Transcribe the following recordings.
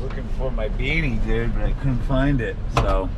was looking for my beanie, dude, but I couldn't find it, so.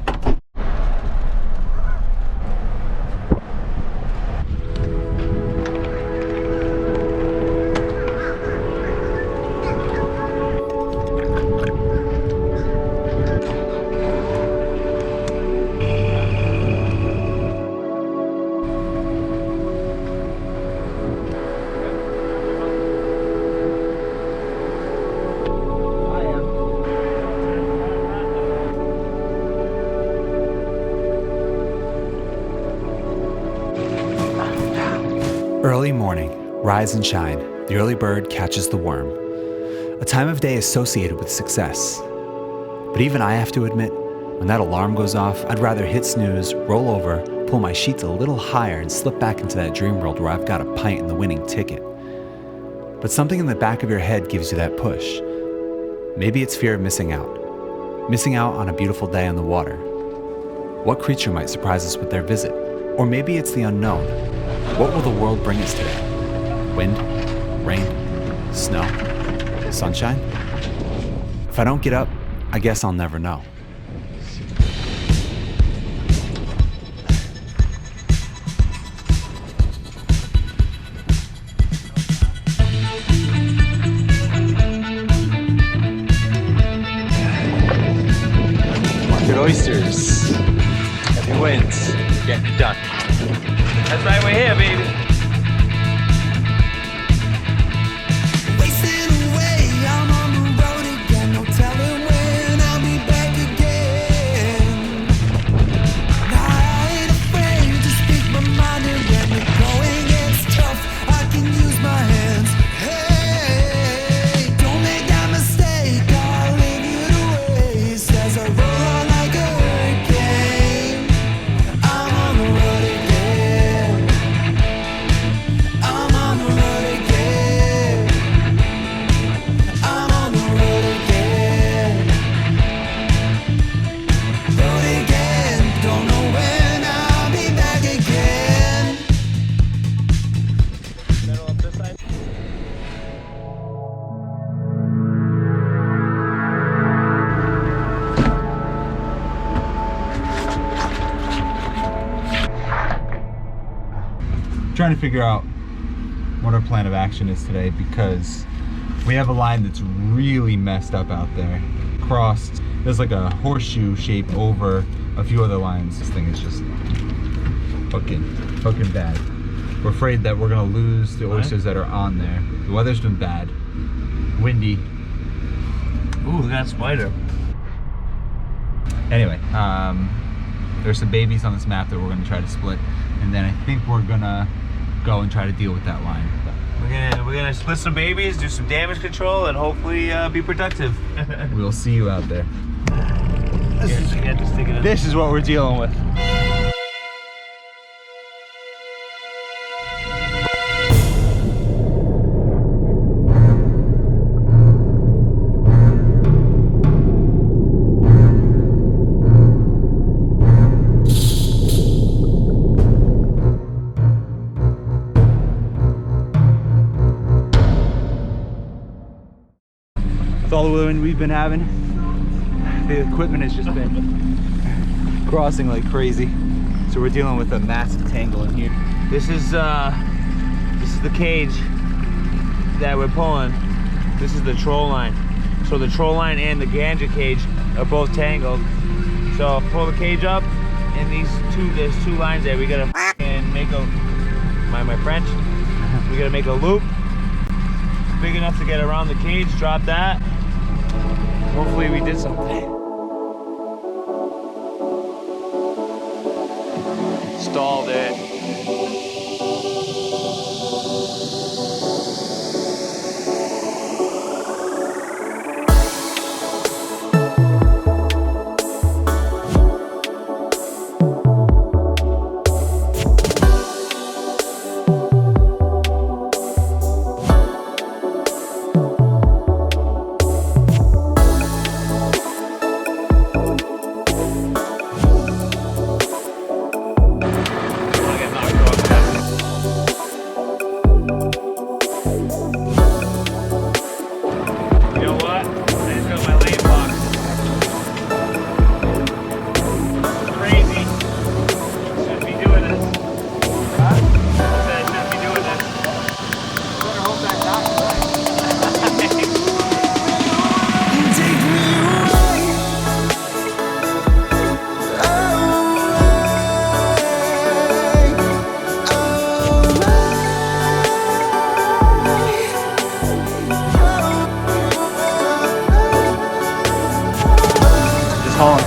Early morning, rise and shine, the early bird catches the worm. A time of day associated with success. But even I have to admit, when that alarm goes off, I'd rather hit snooze, roll over, pull my sheets a little higher and slip back into that dream world where I've got a pint and the winning ticket. But something in the back of your head gives you that push. Maybe it's fear of missing out. Missing out on a beautiful day on the water. What creature might surprise us with their visit? Or maybe it's the unknown. What will the world bring us today? Wind? Rain? Snow? Sunshine? If I don't get up, I guess I'll never know. Market oysters. Heavy winds. Getting it done. That's right, we're here, baby. Trying to figure out what our plan of action is today because we have a line that's really messed up out there. Crossed, there's like a horseshoe shape over a few other lines. This thing is just fucking bad. We're afraid that we're gonna lose the oysters that are on there. The weather's been bad, windy. Ooh, look at that spider. Anyway, there's some babies on this map that we're gonna try to split, and then I think we're gonna go and try to deal with that line. We're gonna split some babies, do some damage control, and hopefully be productive. We'll see you out there. This This is what we're dealing with. With all the wind we've been having, the equipment has just been crossing like crazy. So we're dealing with a massive tangle in here. is the cage that we're pulling. This is the troll line. So the troll line and the ganja cage are both tangled. So pull the cage up, and there's two lines there. We gotta make a my French. We gotta make a loop big enough to get around the cage. Drop that. Hopefully we did something. Stalled it. Knocked off.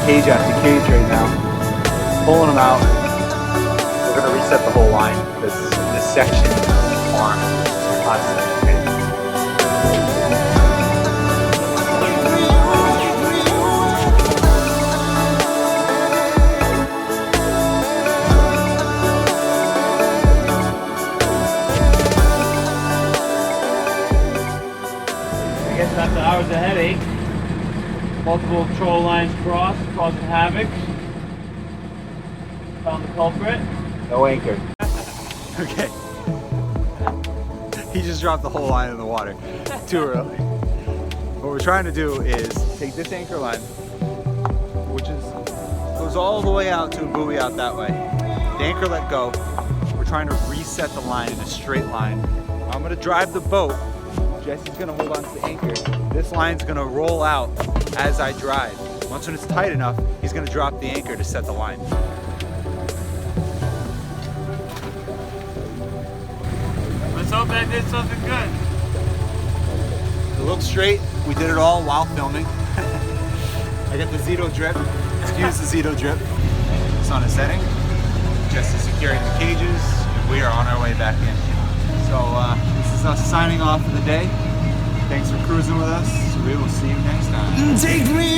cage out of the cage right now. Pulling them out. We're gonna reset the whole line because this section of the farm is constantly changing. I guess after hours of headache, multiple troll lines crossed, causing havoc. Found the culprit. No anchor. Okay. He just dropped the whole line in the water too early. What we're trying to do is take this anchor line, which goes all the way out to a buoy out that way. The anchor let go. We're trying to reset the line in a straight line. I'm gonna drive the boat. Jesse's gonna hold on to the anchor. This line's gonna roll out as I drive. Once when it's tight enough, he's gonna drop the anchor to set the line. Let's hope that did something good. It looks straight. We did it all while filming. I got the Zito drip. Excuse the Zito drip. Sun is setting. Jesse's securing the cages. And we are on our way back in. So this is us signing off for the day. Thanks for cruising with us. We will see you next time. Take me